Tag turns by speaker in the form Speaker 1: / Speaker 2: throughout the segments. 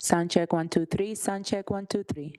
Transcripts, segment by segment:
Speaker 1: Sound check 1 2 3. Sound check 1 2 3.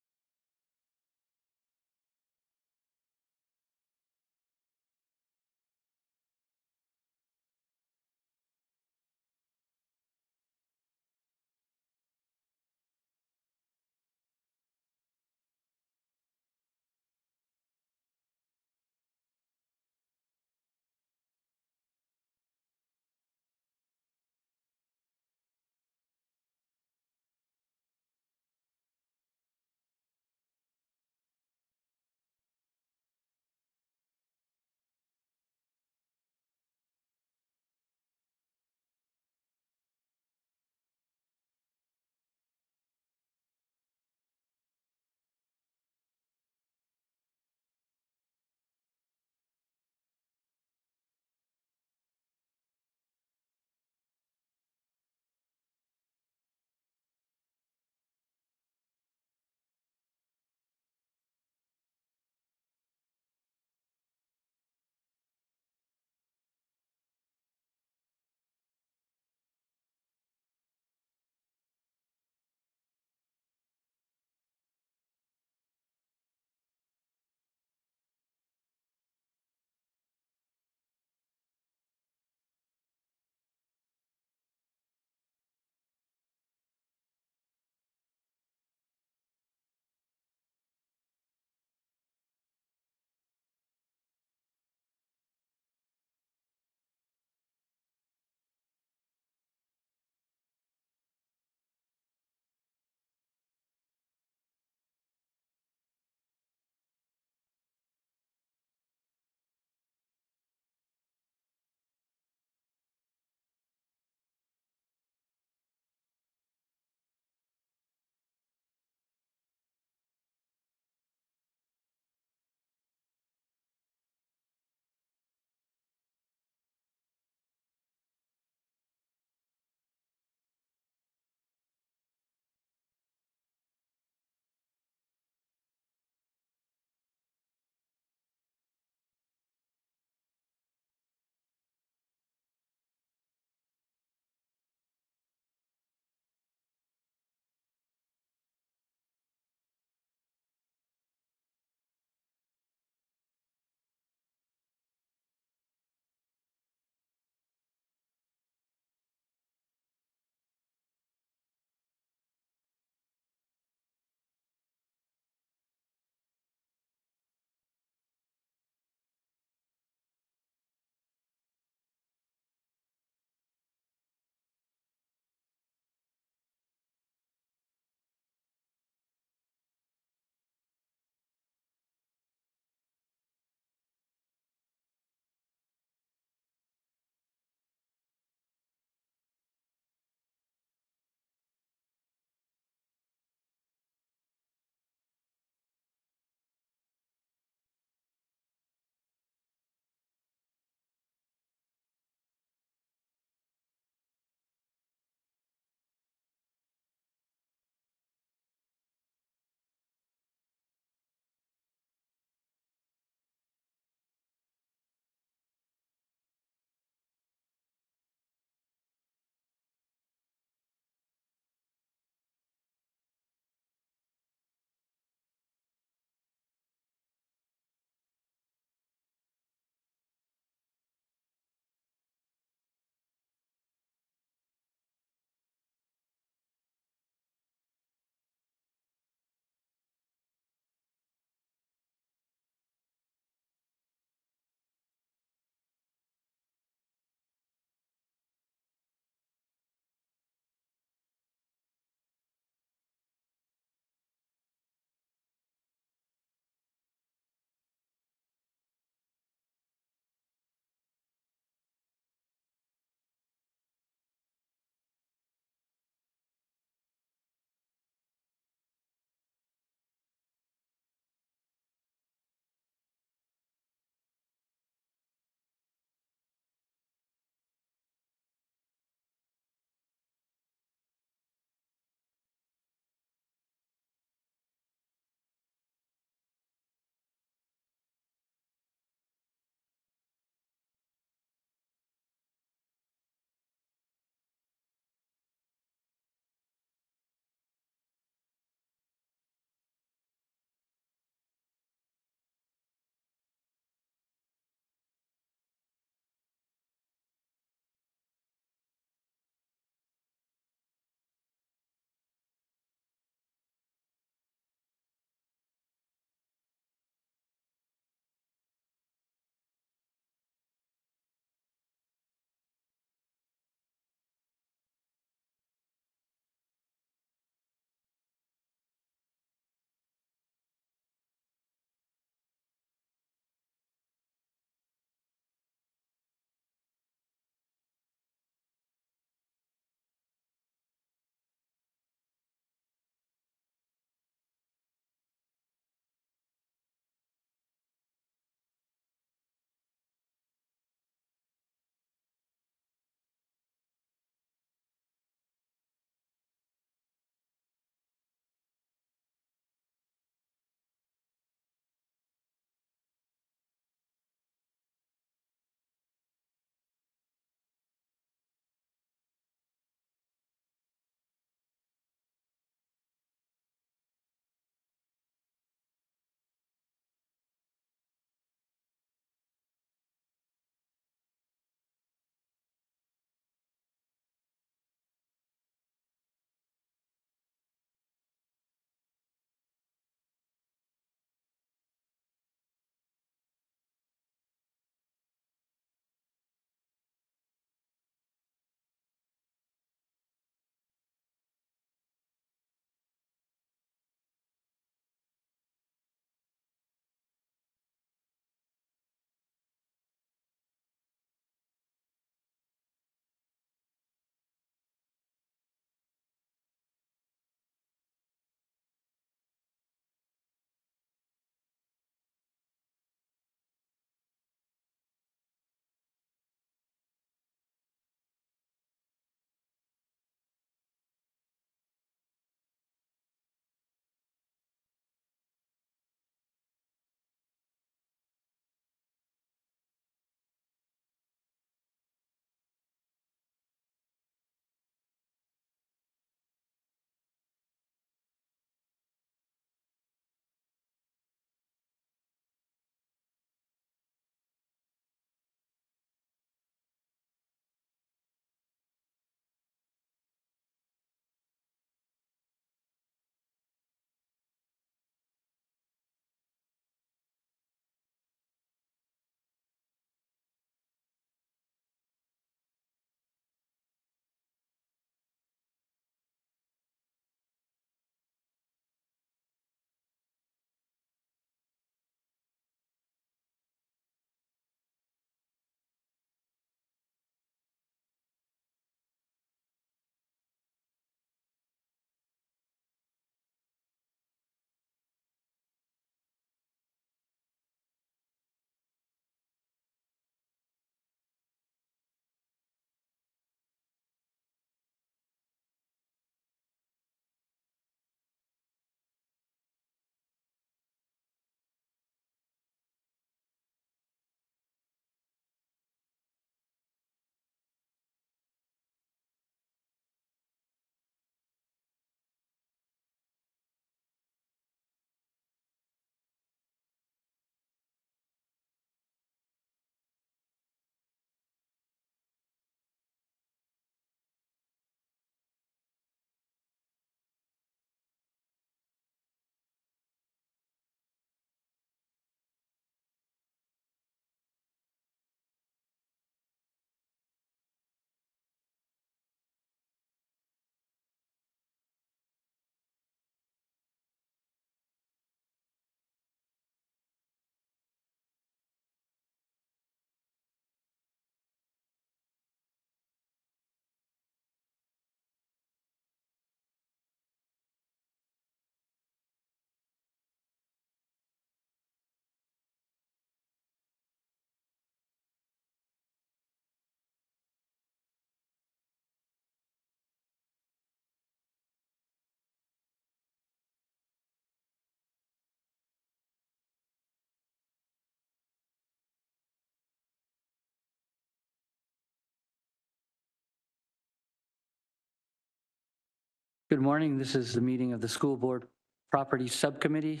Speaker 2: Good morning. This is the meeting of the School Board Property Subcommittee.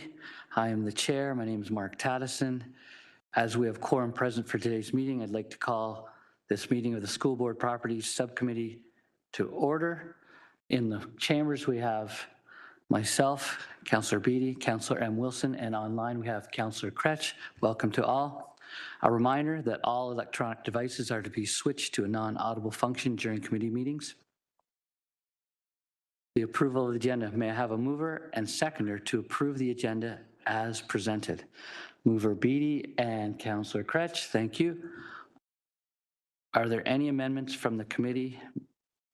Speaker 2: I am the chair. My name is Mark Tattison. As we have quorum present for today's meeting, I'd like to call this meeting of the School Board Property Subcommittee to order. In the chambers, we have myself, Councillor Beatty, Councillor M. Wilson, and online we have Councillor Kretsch. Welcome to all. A reminder that all electronic devices are to be switched to a non-audible function during committee meetings. The approval of the agenda. May I have a mover and seconder to approve the agenda as presented? Mover Beatty and Councillor Kretsch, thank you. Are there any amendments from the committee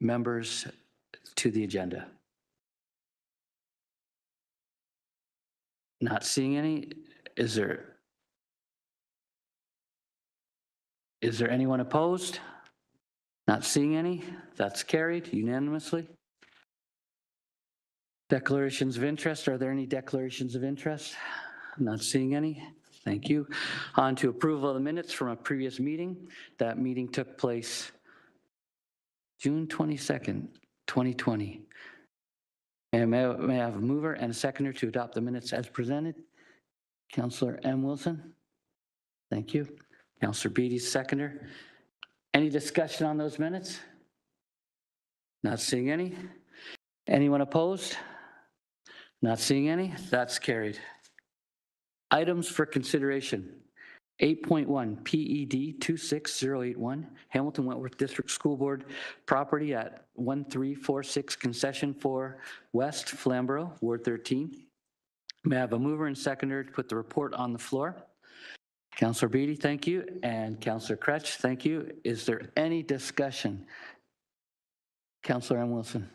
Speaker 2: members to the agenda? Not seeing any. Is there anyone opposed? Not seeing any. That's carried unanimously. Declarations of interest. Are there any declarations of interest? Not seeing any. Thank you. On to approval of the minutes from a previous meeting. That meeting took place June 22nd, 2020. And may I have a mover and a seconder to adopt the minutes as presented? Councillor M. Wilson. Thank you. Councillor Beatty, seconder. Any discussion on those minutes? Not seeing any. Anyone opposed? Not seeing any. That's carried. Items for consideration. 8.1 PED 26081, Hamilton Wentworth District School Board property at 1346 Concession 4 West Flamborough, Ward 13. May I have a mover and seconder to put the report on the floor? Councillor Beatty, thank you. And Councillor Kretsch, thank you. Is there any discussion? Councillor M. Wilson.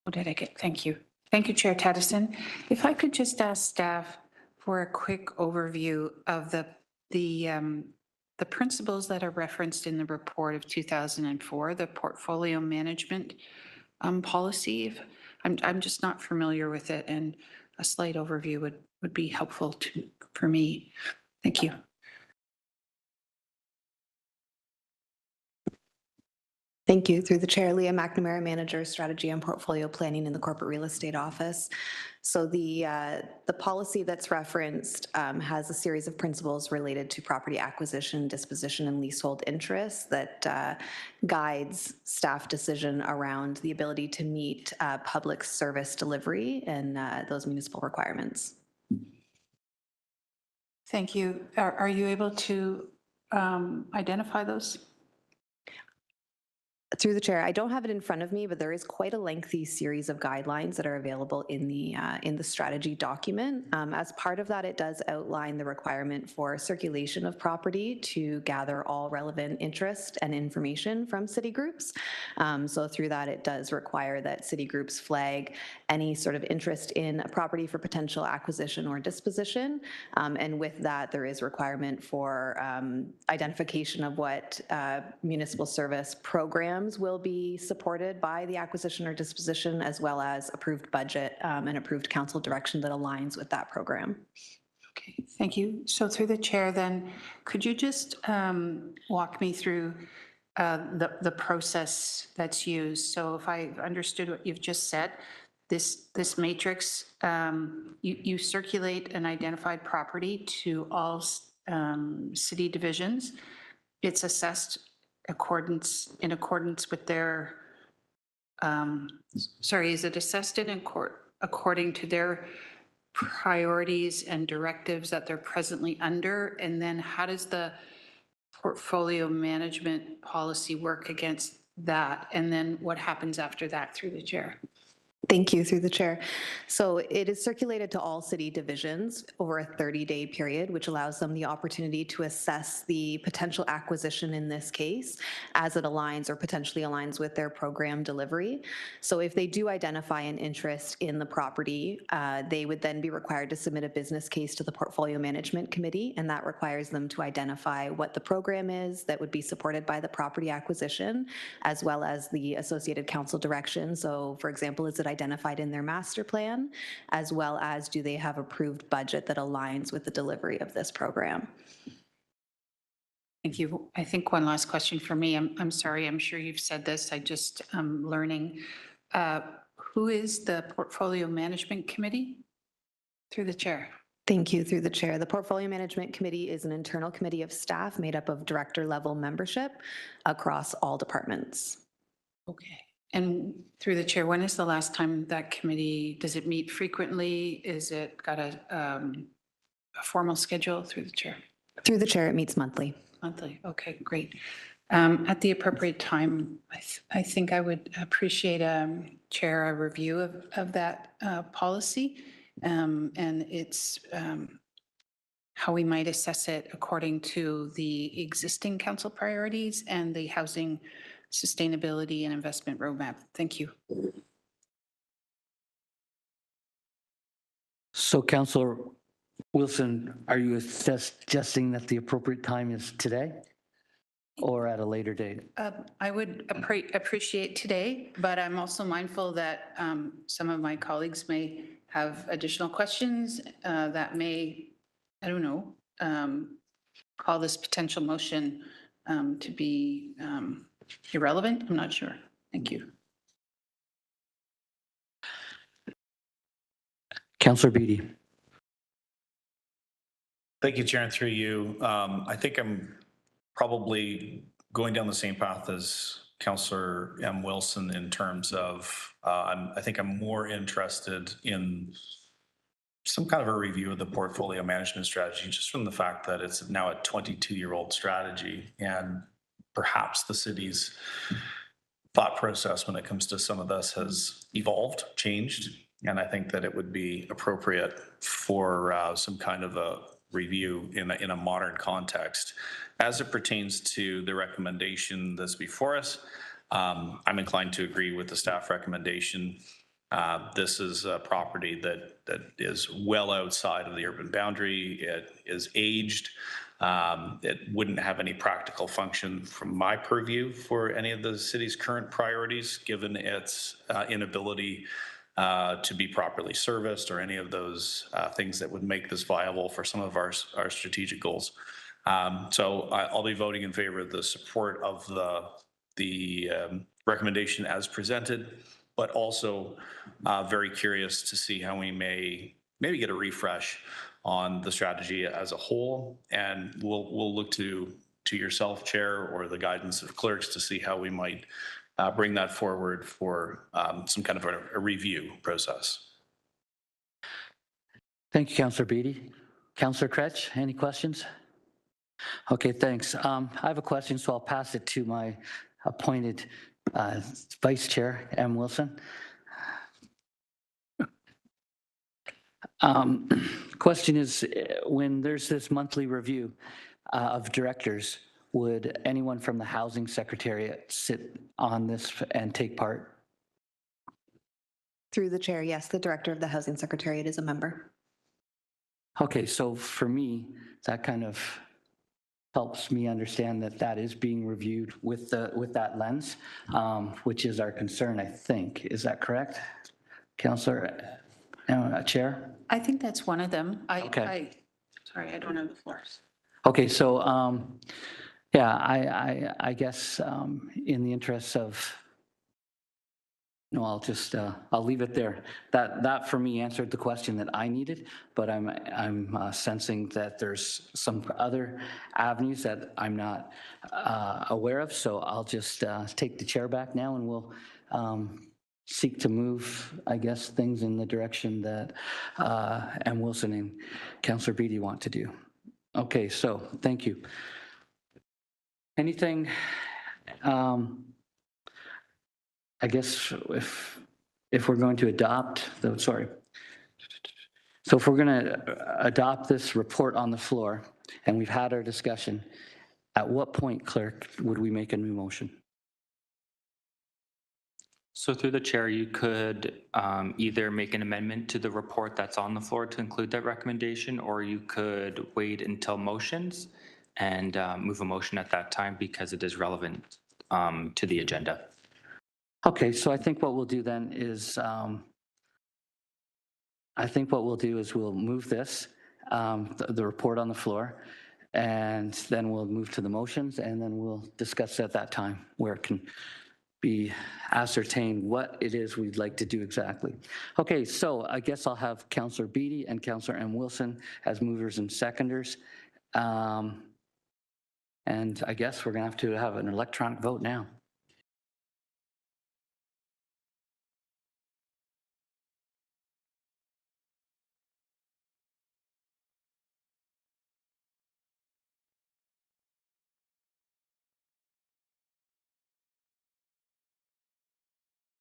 Speaker 3: What did I get? Thank you. Thank you, Chair Tattison. If I could just ask staff for a quick overview of the principles that are referenced in the report of 2004, the portfolio management policy. I'm just not familiar with it, and a slight overview would be helpful for me. Thank you.
Speaker 4: Thank you. Through the chair, Leah McNamara, Manager, Strategy and Portfolio Planning in the Corporate Real Estate Office. So the policy that's referenced has a series of principles related to property acquisition, disposition, and leasehold interests that guides staff decision around the ability to meet public service delivery and those municipal requirements.
Speaker 3: Thank you. Are you able to identify those?
Speaker 4: Through the chair, I don't have it in front of me, but there is quite a lengthy series of guidelines that are available in the strategy document. As part of that, it does outline the requirement for circulation of property to gather all relevant interest and information from city groups. So through that, it does require that city groups flag any sort of interest in a property for potential acquisition or disposition. And with that, there is requirement for identification of what municipal service programs will be supported by the acquisition or disposition, as well as approved budget and approved council direction that aligns with that program.
Speaker 3: Okay, thank you. So through the chair then, could you just walk me through the process that's used? So if I understood what you've just said, this matrix, you circulate an identified property to all city divisions. It's assessed in accordance with their, is it assessed according to their priorities and directives that they're presently under? And then how does the portfolio management policy work against that? And then what happens after that, through the chair?
Speaker 4: Thank you, through the chair. So it is circulated to all city divisions over a 30-day period, which allows them the opportunity to assess the potential acquisition in this case as it aligns or potentially aligns with their program delivery. So if they do identify an interest in the property, they would then be required to submit a business case to the Portfolio Management Committee, and that requires them to identify what the program is that would be supported by the property acquisition, as well as the associated council direction. So for example, is it identified in their master plan, as well as do they have approved budget that aligns with the delivery of this program?
Speaker 3: Thank you. I think one last question for me. I'm sorry, I'm sure you've said this. I just am learning. Who is the Portfolio Management Committee? Through the chair.
Speaker 4: Thank you, through the chair. The Portfolio Management Committee is an internal committee of staff made up of director-level membership across all departments.
Speaker 3: Okay. And through the chair, when is the last time that committee, does it meet frequently? Is it got a formal schedule through the chair?
Speaker 4: Through the chair, it meets monthly.
Speaker 3: Monthly, okay, great. At the appropriate time, I think I would appreciate, Chair, a review of that policy and its, how we might assess it according to the existing council priorities and the housing sustainability and investment roadmap. Thank you.
Speaker 2: So Councillor Wilson, are you suggesting that the appropriate time is today or at a later date?
Speaker 3: I would appreciate today, but I'm also mindful that some of my colleagues may have additional questions that may, I don't know, call this potential motion to be irrelevant. I'm not sure. Thank you.
Speaker 2: Councillor Beatty.
Speaker 5: Thank you, Chair, and through you. I think I'm probably going down the same path as Councillor M. Wilson in terms of, I think I'm more interested in some kind of a review of the portfolio management strategy, just from the fact that it's now a 22-year-old strategy, and perhaps the city's thought process when it comes to some of this has evolved, changed, and I think that it would be appropriate for some kind of a review in a modern context. As it pertains to the recommendation that's before us, I'm inclined to agree with the staff recommendation. This is a property that is well outside of the urban boundary. It is aged. It wouldn't have any practical function from my purview for any of the city's current priorities, given its inability to be properly serviced or any of those things that would make this viable for some of our strategic goals. So I'll be voting in favor of the support of the recommendation as presented, but also very curious to see how we may maybe get a refresh on the strategy as a whole. And we'll look to yourself, Chair, or the guidance of clerks to see how we might bring that forward for some kind of a review process.
Speaker 2: Thank you, Councillor Beatty. Councillor Kretsch, any questions? Okay, thanks. I have a question, so I'll pass it to my appointed Vice Chair, M. Wilson. Question is, when there's this monthly review of directors, would anyone from the Housing Secretariat sit on this and take part?
Speaker 4: Through the chair, yes, the director of the Housing Secretariat is a member.
Speaker 2: Okay, so for me, that kind of helps me understand that that is being reviewed with that lens, which is our concern, I think. Is that correct, Councillor Chair?
Speaker 3: I think that's one of them.
Speaker 2: Okay.
Speaker 3: Sorry, I don't have the floors.
Speaker 2: Okay, so yeah, I guess in the interest of, no, I'll leave it there. That for me answered the question that I needed, but I'm sensing that there's some other avenues that I'm not aware of. So I'll just take the chair back now, and we'll seek to move, I guess, things in the direction that M. Wilson and Councillor Beatty want to do. Okay, so thank you. Anything? I guess if we're going to adopt, sorry. So if we're going to adopt this report on the floor and we've had our discussion, at what point, clerk, would we make a new motion?
Speaker 6: So through the chair, you could either make an amendment to the report that's on the floor to include that recommendation, or you could wait until motions and move a motion at that time because it is relevant to the agenda.
Speaker 2: Okay, so I think what we'll do then is, we'll move this, the report on the floor, And then we'll move to the motions, and then we'll discuss at that time where it can be ascertained what it is we'd like to do exactly. Okay, so I guess I'll have Councillor Beatty and Councillor M. Wilson as movers and seconders. And I guess we're going to have an electronic vote now.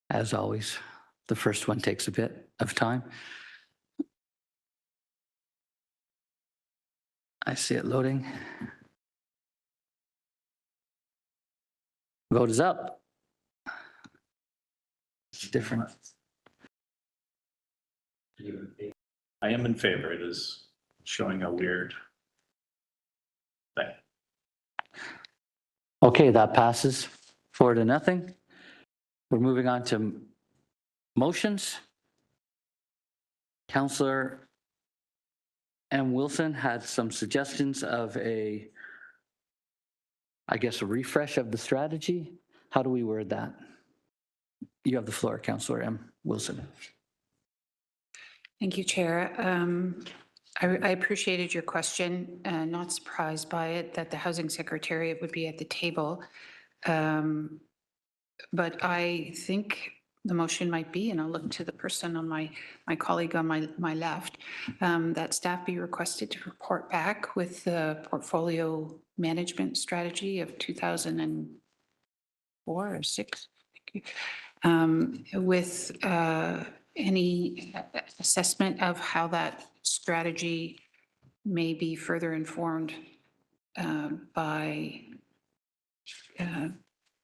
Speaker 2: As always, the first one takes a bit of time. I see it loading. Vote is up. It's different.
Speaker 5: I am in favor. It is showing a weird thing.
Speaker 2: Okay, that passes 4-0. We're moving on to motions. Councillor M. Wilson had some suggestions of a refresh of the strategy. How do we word that? You have the floor, Councillor M. Wilson.
Speaker 3: Thank you, Chair. I appreciated your question, not surprised by it, that the Housing Secretariat would be at the table. But I think the motion might be, and I'll look to the person on my colleague on my left, that staff be requested to report back with the portfolio management strategy of 2004 or 6, with any assessment of how that strategy may be further informed by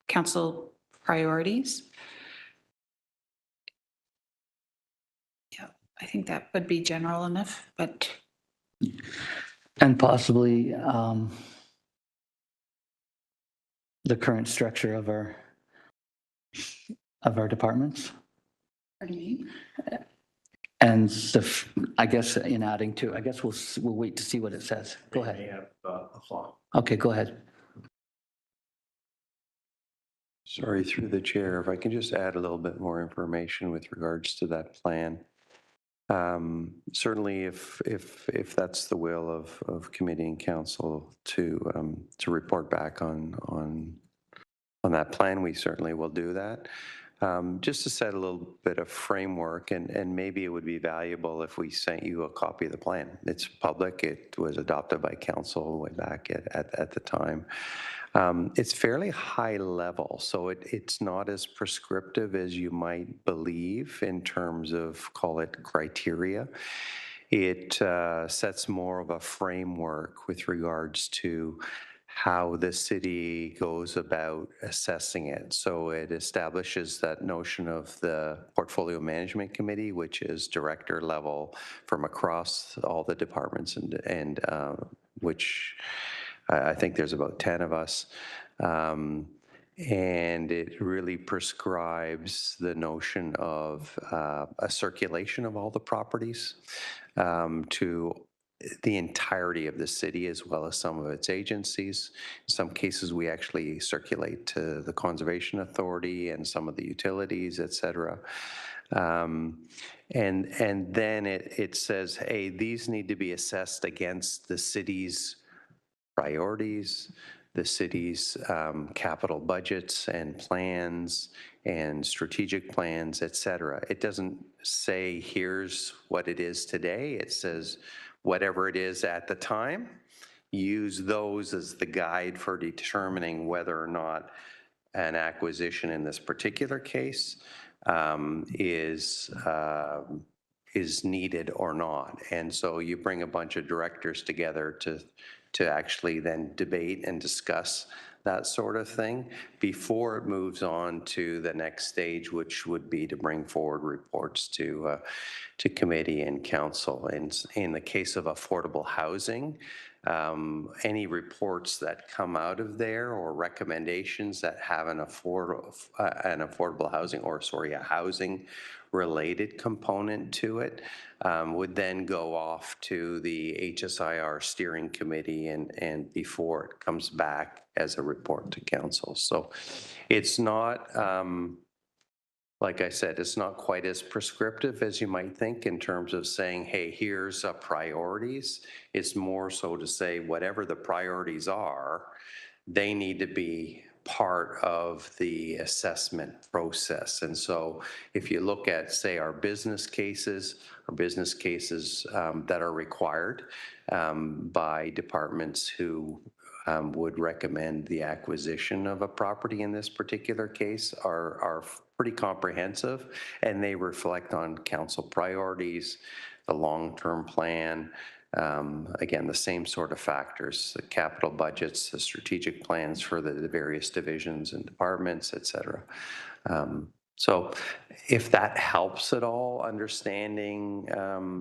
Speaker 3: council priorities. Yeah, I think that would be general enough, but.
Speaker 2: And possibly the current structure of our departments.
Speaker 3: Pardon me?
Speaker 2: And I guess in adding to, I guess we'll wait to see what it says. Go ahead.
Speaker 5: May have a flaw.
Speaker 2: Okay, go ahead.
Speaker 7: Sorry, through the chair, if I can just add a little bit more information with regards to that plan. Certainly, if that's the will of committee and council to report back on that plan, we certainly will do that. Just to set a little bit of framework, and maybe it would be valuable if we sent you a copy of the plan. It's public. It was adopted by council way back at the time. It's fairly high level, so it's not as prescriptive as you might believe in terms of, call it, criteria. It sets more of a framework with regards to how the city goes about assessing it. So it establishes that notion of the Portfolio Management Committee, which is director level from across all the departments, and which I think there's about 10 of us. And it really prescribes the notion of a circulation of all the properties to the entirety of the city, as well as some of its agencies. In some cases, we actually circulate to the Conservation Authority and some of the utilities, et cetera. And then it says, hey, these need to be assessed against the city's priorities, the city's capital budgets and plans and strategic plans, et cetera. It doesn't say, here's what it is today. It says, whatever it is at the time, use those as the guide for determining whether or not an acquisition in this particular case is needed or not. And so you bring a bunch of directors together to actually then debate and discuss that sort of thing before it moves on to the next stage, which would be to bring forward reports to committee and council. And in the case of affordable housing, Any reports that come out of there or recommendations that have an affordable housing, or sorry, a housing related component to it, would then go off to the HSIR steering committee and before it comes back as a report to council. So it's not, like I said, it's not quite as prescriptive as you might think in terms of saying, hey, here's priorities. It's more so to say whatever the priorities are, they need to be part of the assessment process. And so if you look at, say, our business cases that are required by departments who would recommend the acquisition of a property in this particular case are pretty comprehensive, and they reflect on council priorities, the long-term plan, again, the same sort of factors, the capital budgets, the strategic plans for the various divisions and departments, et cetera. So if that helps at all, understanding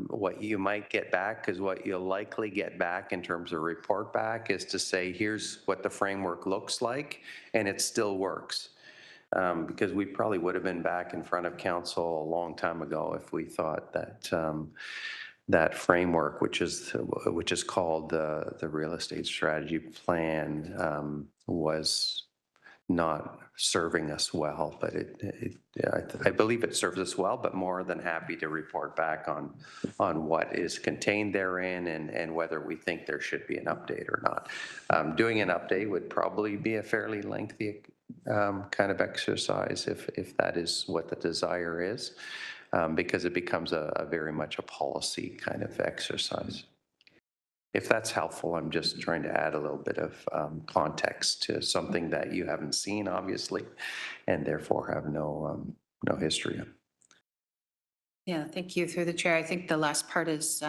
Speaker 7: what you might get back, because what you'll likely get back in terms of report back is to say, here's what the framework looks like, and it still works. Because we probably would have been back in front of council a long time ago if we thought that that framework, which is called the real estate strategy plan, was not serving us well. But I believe it serves us well, but more than happy to report back on what is contained therein and whether we think there should be an update or not. Doing an update would probably be a fairly lengthy kind of exercise if that is what the desire is, because it becomes a very much a policy kind of exercise. If that's helpful, I'm just trying to add a little bit of context to something that you haven't seen, obviously, and therefore have no history of.
Speaker 3: Yeah, thank you. Through the chair, I think the last part is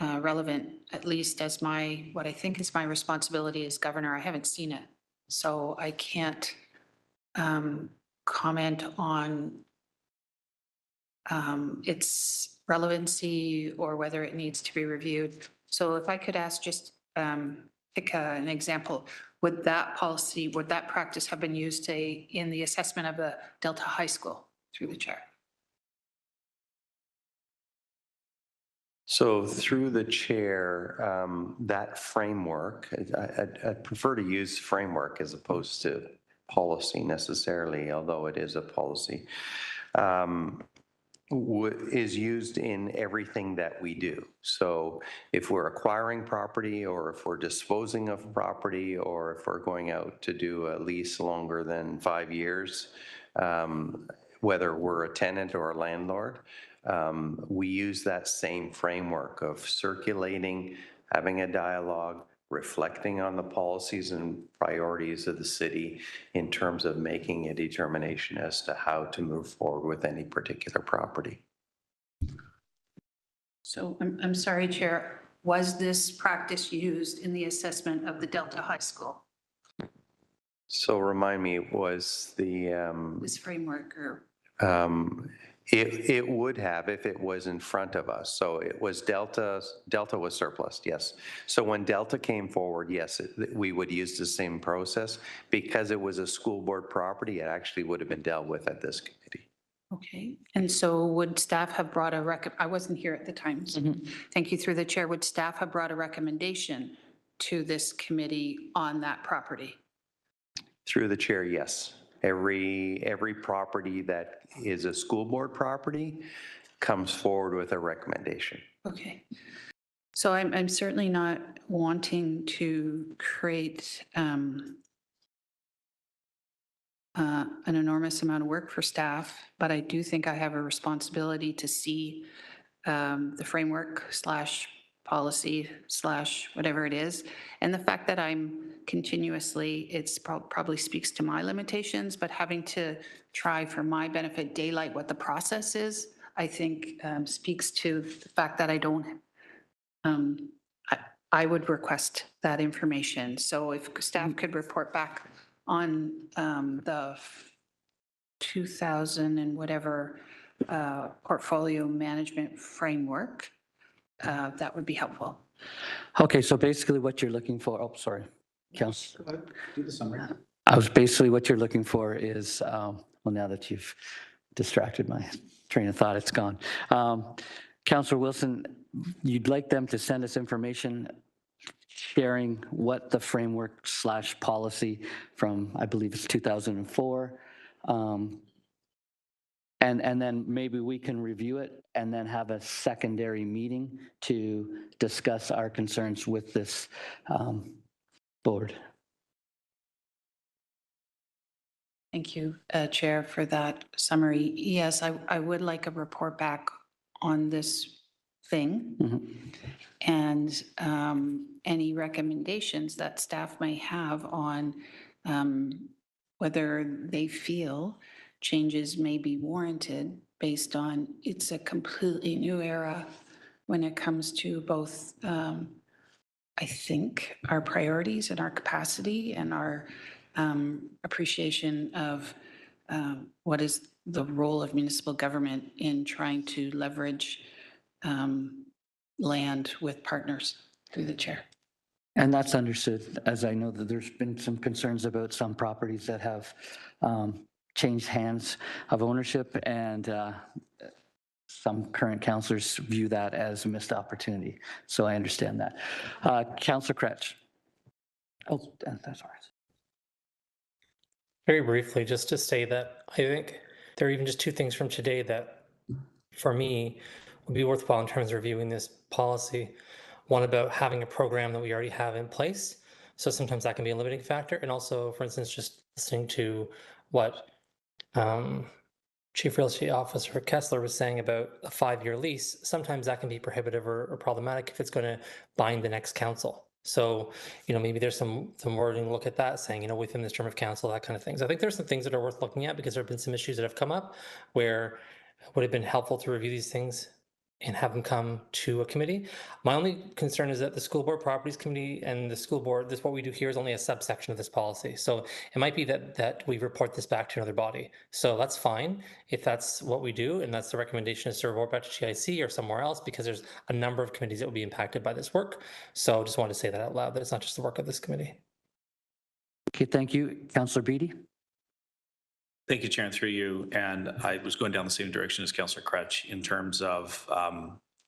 Speaker 3: relevant, at least as what I think is my responsibility as governor. I haven't seen it, so I can't comment on its relevancy or whether it needs to be reviewed. So if I could ask, just pick an example, would that policy, would that practice have been used, say, in the assessment of the Delta High School? Through the chair.
Speaker 7: So through the chair, that framework, I'd prefer to use framework as opposed to policy necessarily, although it is a policy, is used in everything that we do. So if we're acquiring property, or if we're disposing of property, or if we're going out to do a lease longer than 5 years, whether we're a tenant or a landlord, we use that same framework of circulating, having a dialogue, reflecting on the policies and priorities of the city in terms of making a determination as to how to move forward with any particular property.
Speaker 3: So I'm sorry, Chair, was this practice used in the assessment of the Delta High School?
Speaker 7: So remind me, was the
Speaker 3: This framework or?
Speaker 7: It would have if it was in front of us. So it was Delta was surplus, yes. So when Delta came forward, yes, we would use the same process. Because it was a school board property, it actually would have been dealt with at this committee.
Speaker 3: Okay, and so would staff have brought I wasn't here at the time. So thank you. Through the chair, would staff have brought a recommendation to this committee on that property?
Speaker 7: Through the chair, yes. Every property that is a school board property comes forward with a recommendation.
Speaker 3: Okay. So I'm certainly not wanting to create an enormous amount of work for staff, but I do think I have a responsibility to see the framework / policy / whatever it is. And the fact that I'm continuously, it's probably speaks to my limitations, but having to try for my benefit daylight what the process is, I think speaks to the fact that I don't, I would request that information. So if staff could report back on the 2000 and whatever portfolio management framework, that would be helpful.
Speaker 2: Okay, so basically what you're looking for, oh, sorry, Council.
Speaker 8: Do the summary.
Speaker 2: Basically what you're looking for is, well, now that you've distracted my train of thought, it's gone. Councillor Wilson, you'd like them to send us information sharing what the framework / policy from, I believe it's 2004. And then maybe we can review it and then have a secondary meeting to discuss our concerns with this board.
Speaker 3: Thank you, Chair, for that summary. Yes, I would like a report back on this thing and any recommendations that staff may have on whether they feel changes may be warranted based on it's a completely new era when it comes to both, I think, our priorities and our capacity and our appreciation of what is the role of municipal government in trying to leverage land with partners, through the chair.
Speaker 2: And that's understood, as I know that there's been some concerns about some properties that have changed hands of ownership, and some current councillors view that as a missed opportunity. So I understand that. Councillor Kretsch. Oh, that's all right.
Speaker 9: Very briefly, just to say that I think there are even just two things from today that, for me, would be worthwhile in terms of reviewing this policy. One about having a program that we already have in place. So sometimes that can be a limiting factor. And also, for instance, just listening to what Chief Real Estate Officer Kessler was saying about a 5-year lease, sometimes that can be prohibitive or problematic if it's going to bind the next council. So, maybe there's some wording to look at that, saying, within this term of council, that kind of things. I think there's some things that are worth looking at because there have been some issues that have come up where it would have been helpful to review these things and have them come to a committee. My only concern is that the School Board Properties Committee and the school board, what we do here is only a subsection of this policy. So it might be that we report this back to another body. So that's fine if that's what we do, and that's the recommendation is to report back to GIC or somewhere else, because there's a number of committees that will be impacted by this work. So I just wanted to say that out loud, that it's not just the work of this committee.
Speaker 2: Okay, thank you. Councillor Beatty.
Speaker 5: Thank you, Chair, and through you. And I was going down the same direction as Councillor Kretsch in terms of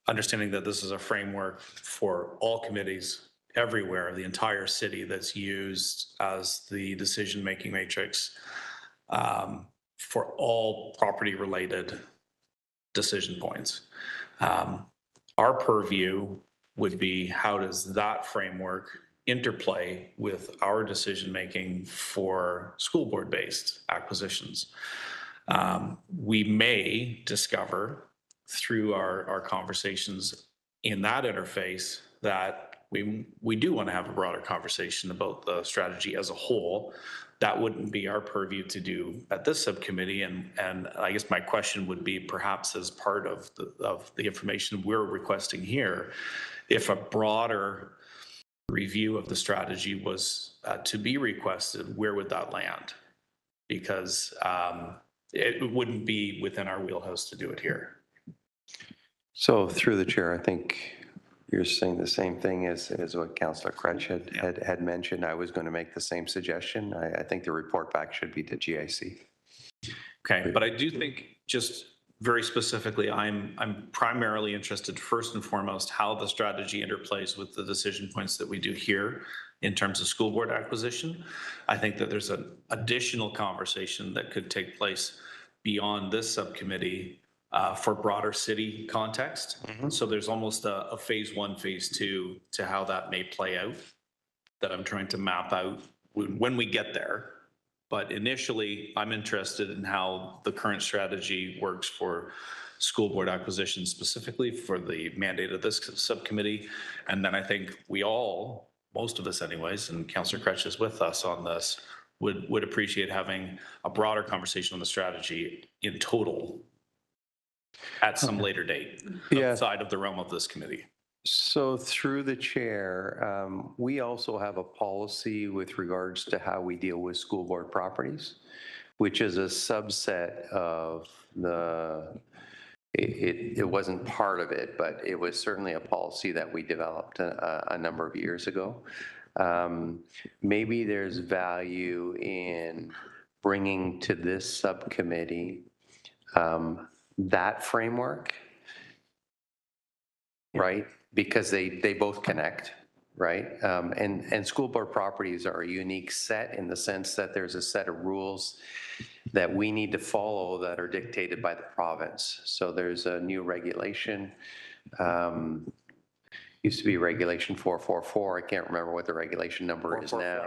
Speaker 5: understanding that this is a framework for all committees everywhere, the entire city, that's used as the decision-making matrix for all property-related decision points. Our purview would be, how does that framework interplay with our decision-making for school board-based acquisitions? We may discover through our conversations in that interface that we do want to have a broader conversation about the strategy as a whole. That wouldn't be our purview to do at this subcommittee. And I guess my question would be, perhaps as part of the information we're requesting here, if a broader review of the strategy was to be requested, where would that land? Because it wouldn't be within our wheelhouse to do it here.
Speaker 7: So through the chair, I think you're saying the same thing as what Councillor Kretsch had mentioned. I was going to make the same suggestion. I think the report back should be to GIC.
Speaker 5: Okay, but I do think, just very specifically, I'm primarily interested, first and foremost, how the strategy interplays with the decision points that we do here in terms of school board acquisition. I think that there's an additional conversation that could take place beyond this subcommittee for broader city context. So there's almost a phase 1, phase 2 to how that may play out that I'm trying to map out when we get there. But initially, I'm interested in how the current strategy works for school board acquisition, specifically for the mandate of this subcommittee. And then I think we all, most of us anyways, and Councillor Kretsch is with us on this, would appreciate having a broader conversation on the strategy in total at some later date, outside of the realm of this committee.
Speaker 7: So through the chair, we also have a policy with regards to how we deal with school board properties, which is a subset of the it wasn't part of it, but it was certainly a policy that we developed a number of years ago. Maybe there's value in bringing to this subcommittee that framework, right? Because they both connect, right? And school board properties are a unique set in the sense that there's a set of rules that we need to follow that are dictated by the province. So there's a new regulation, used to be regulation 444. I can't remember what the regulation number is now.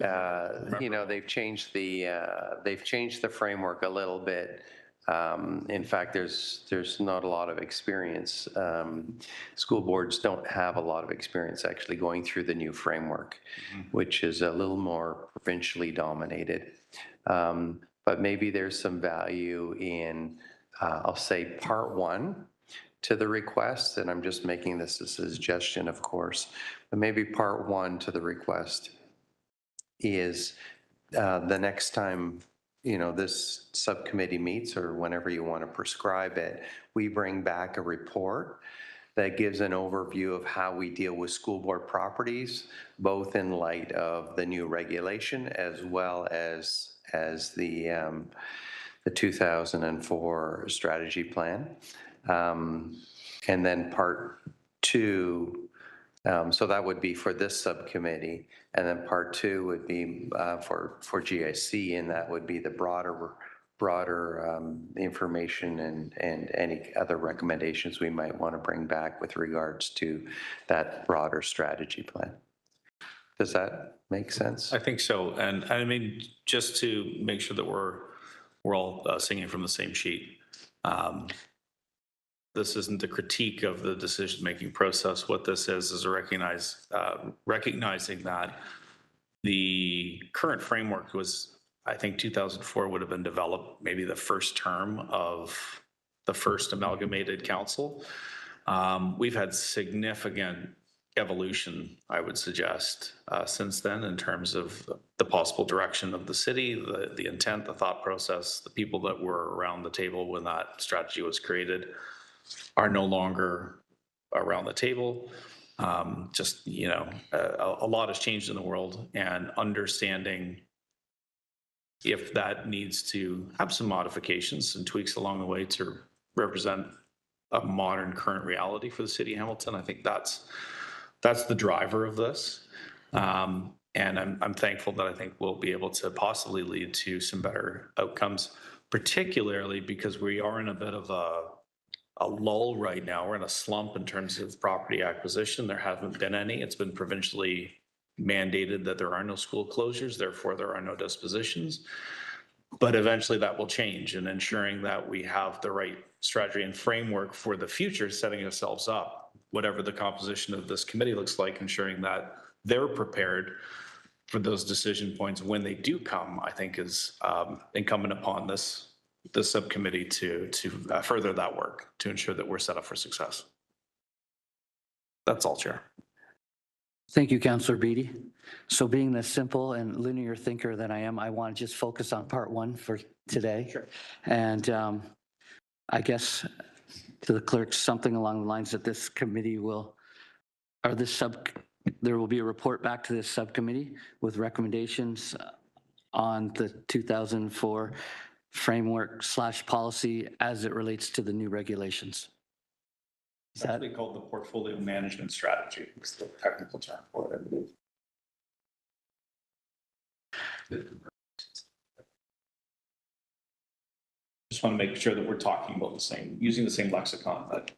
Speaker 5: 44498.
Speaker 7: You know, they've changed the framework a little bit. In fact, there's not a lot of experience. School boards don't have a lot of experience actually going through the new framework, which is a little more provincially dominated. But maybe there's some value in, I'll say, part one to the request, and I'm just making this a suggestion, of course, but maybe part one to the request is the next time, you know, this subcommittee meets or whenever you want to prescribe it, we bring back a report that gives an overview of how we deal with school board properties, both in light of the new regulation as well as the 2004 strategy plan. And then part two, so that would be for this subcommittee. And then part two would be for GIC, and that would be the broader information and any other recommendations we might want to bring back with regards to that broader strategy plan. Does that make sense?
Speaker 5: I think so. And I mean, just to make sure that we're all singing from the same sheet. This isn't a critique of the decision-making process. What this is a recognizing that the current framework was, I think 2004 would have been developed maybe the first term of the first amalgamated council. We've had significant evolution, I would suggest, since then in terms of the possible direction of the city, the intent, the thought process, the people that were around the table when that strategy was created are no longer around the table. Just, you know, a lot has changed in the world, and understanding if that needs to have some modifications and tweaks along the way to represent a modern current reality for the city of Hamilton. I think that's the driver of this. And I'm thankful that I think we'll be able to possibly lead to some better outcomes, particularly because we are in a bit of a lull right now. We're in a slump in terms of property acquisition. There haven't been any. It's been provincially mandated that there are no school closures, therefore there are no dispositions. But eventually that will change, and ensuring that we have the right strategy and framework for the future, setting ourselves up, whatever the composition of this committee looks like, ensuring that they're prepared for those decision points when they do come, I think is incumbent upon this subcommittee to further that work to ensure that we're set up for success. That's all, Chair.
Speaker 2: Thank you, Councillor Beatty. So being the simple and linear thinker that I am, I want to just focus on part one for today. Sure. And I guess to the clerk, something along the lines that this committee will, or there will be a report back to this subcommittee with recommendations on the 2004 framework / policy as it relates to the new regulations.
Speaker 5: It's actually called the portfolio management strategy. It's the technical term for it, I believe. Just want to make sure that we're talking about using the same lexicon that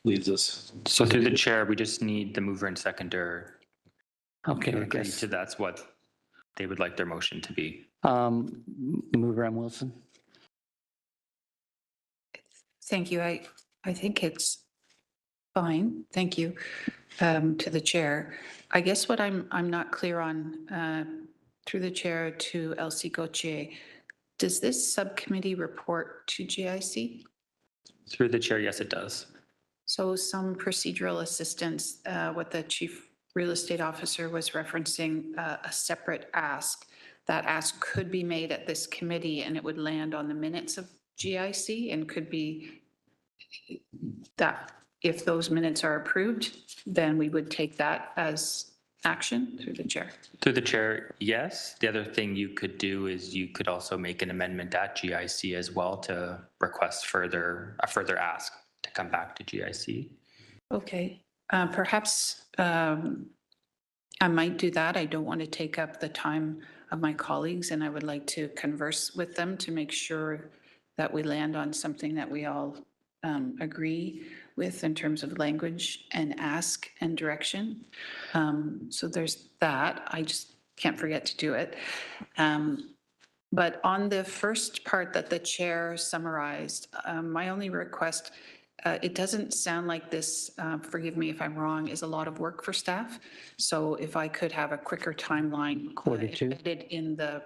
Speaker 5: leads us.
Speaker 6: So through the chair, we just need the mover and seconder
Speaker 2: Okay,
Speaker 6: to
Speaker 2: I
Speaker 6: agree
Speaker 2: guess.
Speaker 6: to that's what they would like their motion to be.
Speaker 2: Mover M. Wilson.
Speaker 3: Thank you. I think it's fine. Thank you to the chair. I guess what I'm not clear on through the chair to Elsie Gauthier, does this subcommittee report to GIC?
Speaker 6: Through the chair, yes, it does.
Speaker 3: So some procedural assistance, what the chief real estate officer was referencing, a separate ask. That ask could be made at this committee and it would land on the minutes of GIC and could be that if those minutes are approved, then we would take that as action through the chair.
Speaker 6: Through the chair, yes. The other thing you could do is you could also make an amendment at GIC as well to request a further ask to come back to GIC.
Speaker 3: Okay, perhaps I might do that. I don't want to take up the time of my colleagues, and I would like to converse with them to make sure that we land on something that we all agree with in terms of language and ask and direction. So there's that. I just can't forget to do it. But on the first part that the chair summarized, my only request, it doesn't sound like this, forgive me if I'm wrong, is a lot of work for staff. So if I could have a quicker timeline.
Speaker 2: Q2?
Speaker 3: Embedded in the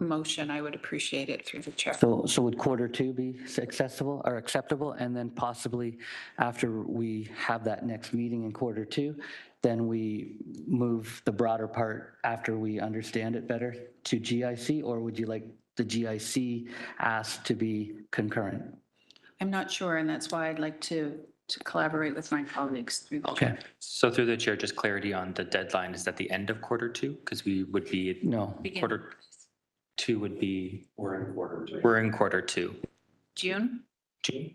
Speaker 3: motion, I would appreciate it through the chair.
Speaker 2: So would Q2 be accessible or acceptable? And then possibly after we have that next meeting in Q2, then we move the broader part after we understand it better to GIC? Or would you like the GIC asked to be concurrent?
Speaker 3: I'm not sure, and that's why I'd like to collaborate with my colleagues through the
Speaker 2: Okay,
Speaker 3: chair.
Speaker 6: So through the chair, just clarity on the deadline is at the end of Q2 because we would be
Speaker 2: no,
Speaker 6: Q2 would be we're in Q2.
Speaker 3: June?
Speaker 6: June.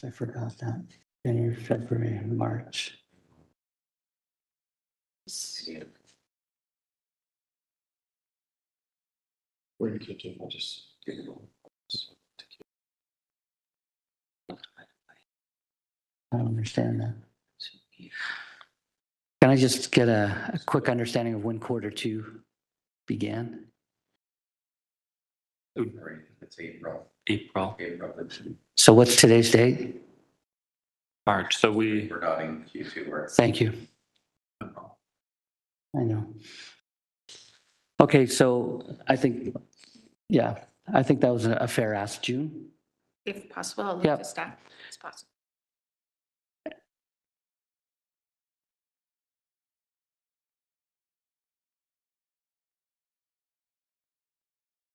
Speaker 2: I forgot that. January, February, March. I don't understand that. Can I just get a quick understanding of when Q2 began?
Speaker 7: It's April.
Speaker 6: April,
Speaker 2: So what's today's date?
Speaker 6: March. So we,
Speaker 7: We're not in Q2, we're.
Speaker 2: Thank you. I know. Okay, so I think, yeah, I think that was a fair ask, June.
Speaker 3: If possible, I'll look
Speaker 2: Yep.
Speaker 3: to staff as possible.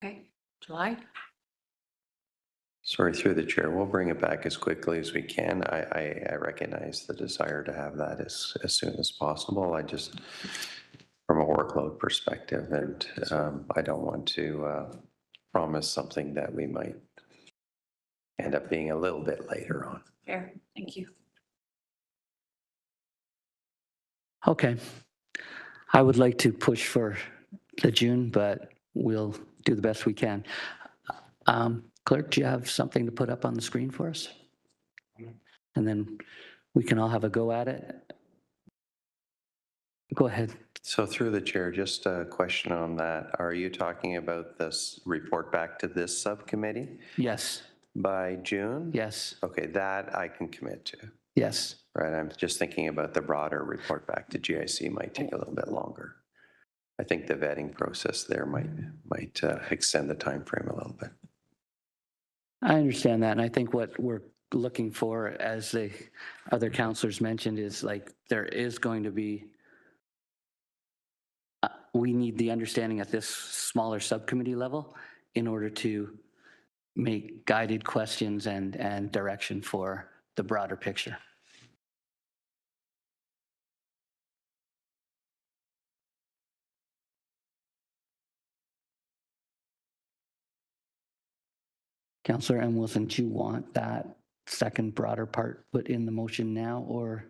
Speaker 3: Okay, July?
Speaker 7: Sorry, through the chair, we'll bring it back as quickly as we can. I recognize the desire to have that as soon as possible. I just, from a workload perspective, and I don't want to promise something that we might end up being a little bit later on.
Speaker 3: Fair, thank you.
Speaker 2: Okay. I would like to push for the June, but we'll do the best we can. Clerk, do you have something to put up on the screen for us? And then we can all have a go at it. Go ahead.
Speaker 7: So through the chair, just a question on that. Are you talking about this report back to this subcommittee
Speaker 2: Yes,
Speaker 7: by June?
Speaker 2: yes,
Speaker 7: Okay, that I can commit to.
Speaker 2: yes.
Speaker 7: Right, I'm just thinking about the broader report back to GIC might take a little bit longer. I think the vetting process there might extend the time frame a little bit.
Speaker 2: I understand that. And I think what we're looking for, as the other counselors mentioned, is like there is going to be, we need the understanding at this smaller subcommittee level in order to make guided questions and direction for the broader picture. Councillor M. Wilson, do you want that second broader part put in the motion now, or?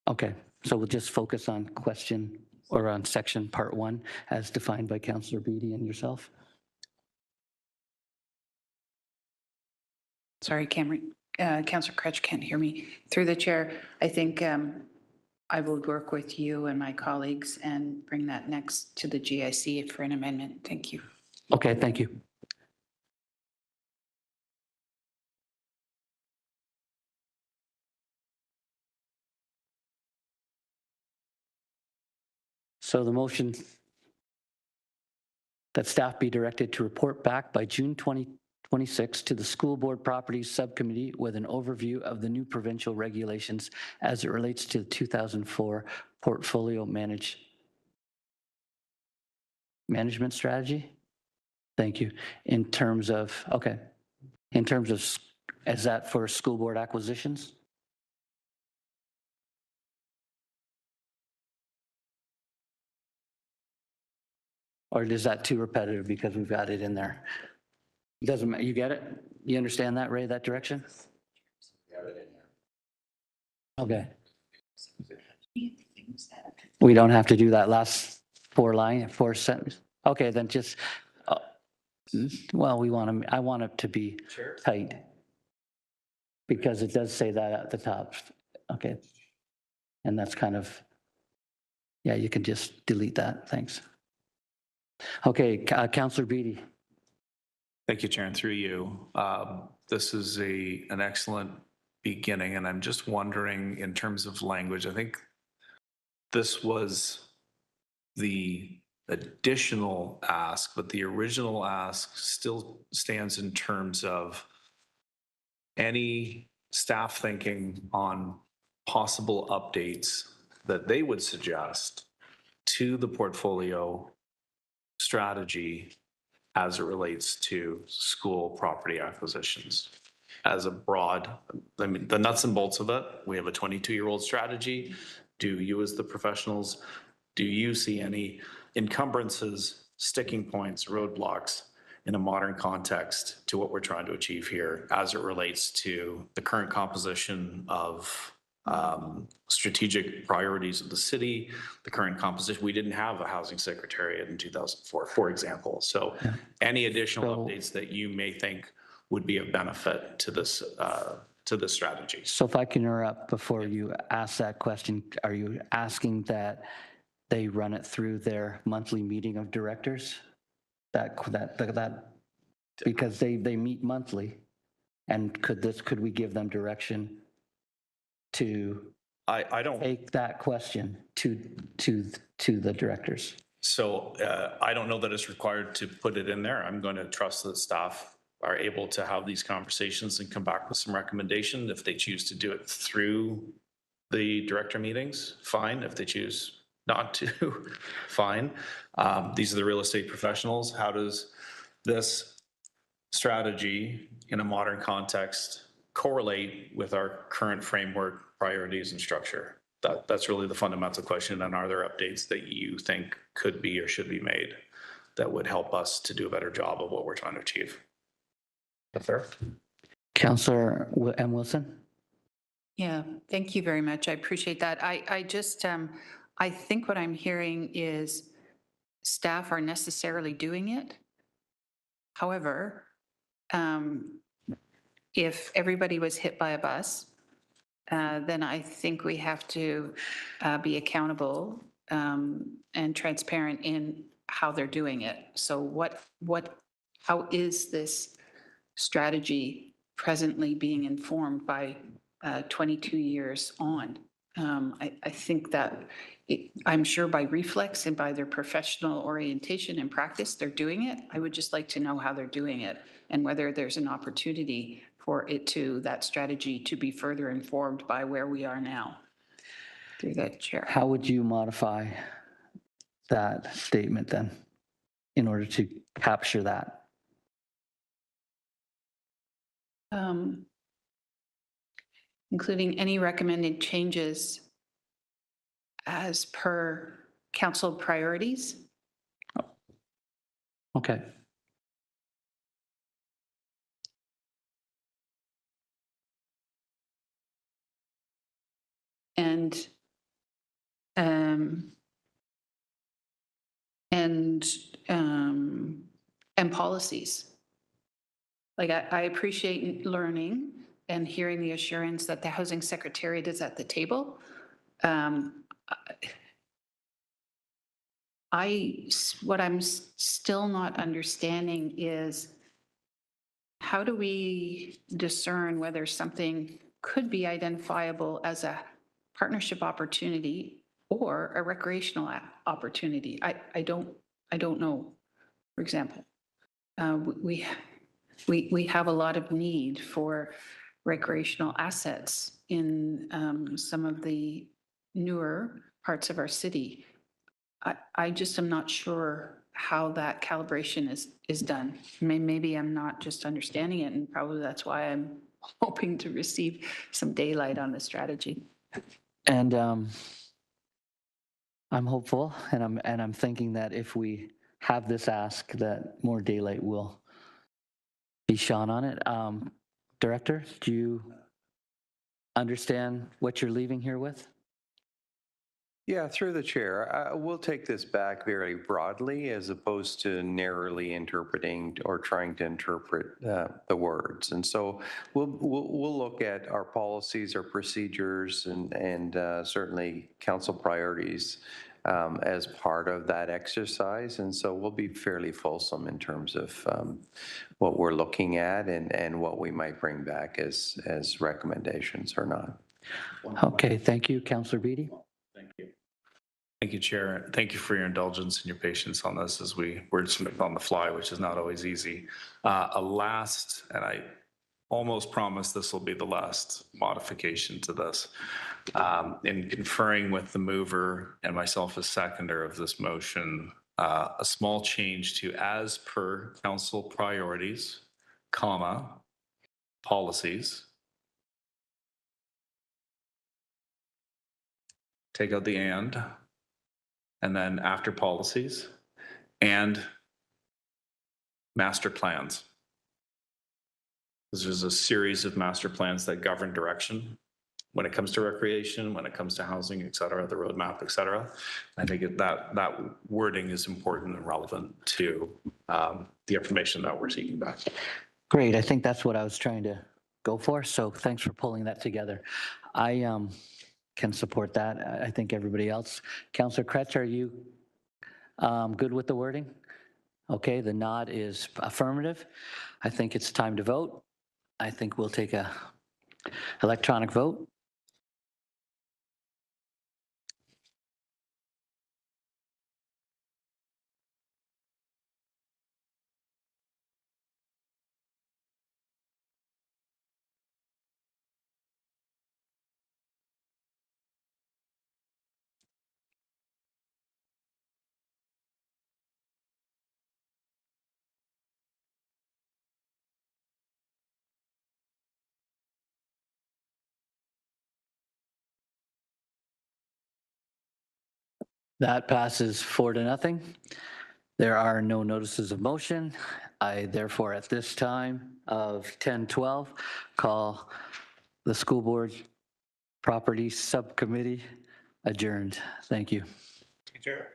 Speaker 2: Okay, so we'll just focus on question or on section part 1 as defined by Councillor Beatty and yourself.
Speaker 3: Sorry, Cameron, Councillor Crutch can't hear me. Through the chair, I think I will work with you and my colleagues and bring that next to the GIC for an amendment. Thank you.
Speaker 2: Okay, thank you. So the motion that staff be directed to report back by June 2026 to the School Board Properties Subcommittee with an overview of the new provincial regulations as it relates to the 2004 portfolio management strategy? Thank you. In terms of, okay. In terms of, is that for school board acquisitions? Or is that too repetitive because we've got it in there? Doesn't matter, you get it? You understand that, Ray, that direction? Okay. We don't have to do that last four sentence. Okay, then just, well, I want it to be tight. Because it does say that at the top. Okay. And that's kind of, yeah, you can just delete that. Thanks. Okay, Councillor Beatty.
Speaker 5: Thank you, Chair, and through you. This is an excellent beginning, and I'm just wondering in terms of language, I think this was the additional ask, but the original ask still stands in terms of any staff thinking on possible updates that they would suggest to the portfolio strategy as it relates to school property acquisitions. As a broad, I mean, the nuts and bolts of it, we have a 22-year-old strategy. Do you as the professionals, do you see any encumbrances, sticking points, roadblocks in a modern context to what we're trying to achieve here as it relates to the current composition of strategic priorities of the city, the current composition? We didn't have a housing secretariat in 2004, for example. So any additional updates that you may think would be of benefit to this strategy?
Speaker 2: So if I can interrupt before you ask that question, are you asking that they run it through their monthly meeting of directors? Because they meet monthly, and could we give them direction to
Speaker 5: I don't.
Speaker 2: take that question to the directors?
Speaker 5: So I don't know that it's required to put it in there. I'm going to trust that staff are able to have these conversations and come back with some recommendation. If they choose to do it through the director meetings, fine. If they choose not to, fine. These are the real estate professionals. How does this strategy in a modern context correlate with our current framework, priorities, and structure? That's really the fundamental question. And are there updates that you think could be or should be made that would help us to do a better job of what we're trying to achieve? That's fair.
Speaker 2: Councillor M. Wilson?
Speaker 3: Yeah, thank you very much. I appreciate that. I just, I think what I'm hearing is staff are necessarily doing it. However, if everybody was hit by a bus, then I think we have to be accountable and transparent in how they're doing it. So how is this strategy presently being informed by 22 years on? I think that I'm sure by reflex and by their professional orientation and practice, they're doing it. I would just like to know how they're doing it and whether there's an opportunity for that strategy to be further informed by where we are now. Through that, Chair.
Speaker 2: How would you modify that statement then in order to capture that?
Speaker 3: Including any recommended changes as per council priorities.
Speaker 2: Okay.
Speaker 3: And policies. Like I appreciate learning and hearing the assurance that the housing secretariat is at the table. What I'm still not understanding is how do we discern whether something could be identifiable as a partnership opportunity or a recreational opportunity? I don't know. For example, we have a lot of need for recreational assets in some of the newer parts of our city. I just am not sure how that calibration is done. Maybe I'm not just understanding it, and probably that's why I'm hoping to receive some daylight on the strategy.
Speaker 2: And I'm hopeful, and I'm thinking that if we have this ask, that more daylight will be shone on it. Director, do you understand what you're leaving here with?
Speaker 7: Yeah, through the chair, we'll take this back very broadly as opposed to narrowly interpreting or trying to interpret the words. And so we'll look at our policies, our procedures, and certainly council priorities as part of that exercise. And so we'll be fairly fulsome in terms of what we're looking at and what we might bring back as recommendations or not.
Speaker 2: Okay, thank you, Councillor Beatty.
Speaker 5: Thank you. Thank you, Chair. Thank you for your indulgence and your patience on this as we wordsmith on the fly, which is not always easy. And I almost promise this will be the last modification to this. In conferring with the mover and myself as seconder of this motion, a small change to as per council priorities, comma, policies. Take out the and then after policies and master plans. There's a series of master plans that govern direction when it comes to recreation, when it comes to housing, et cetera, the roadmap, et cetera. I think that wording is important and relevant to the information that we're seeking back.
Speaker 2: Great, I think that's what I was trying to go for, so thanks for pulling that together. I can support that. I think everybody else. Councillor Kretz, are you good with the wording? Okay, the nod is affirmative. I think it's time to vote. I think we'll take a electronic vote. That passes 4-0. There are no notices of motion. I therefore at this time of 10:12 call the School Board Property Subcommittee adjourned. Thank you.
Speaker 5: Chair.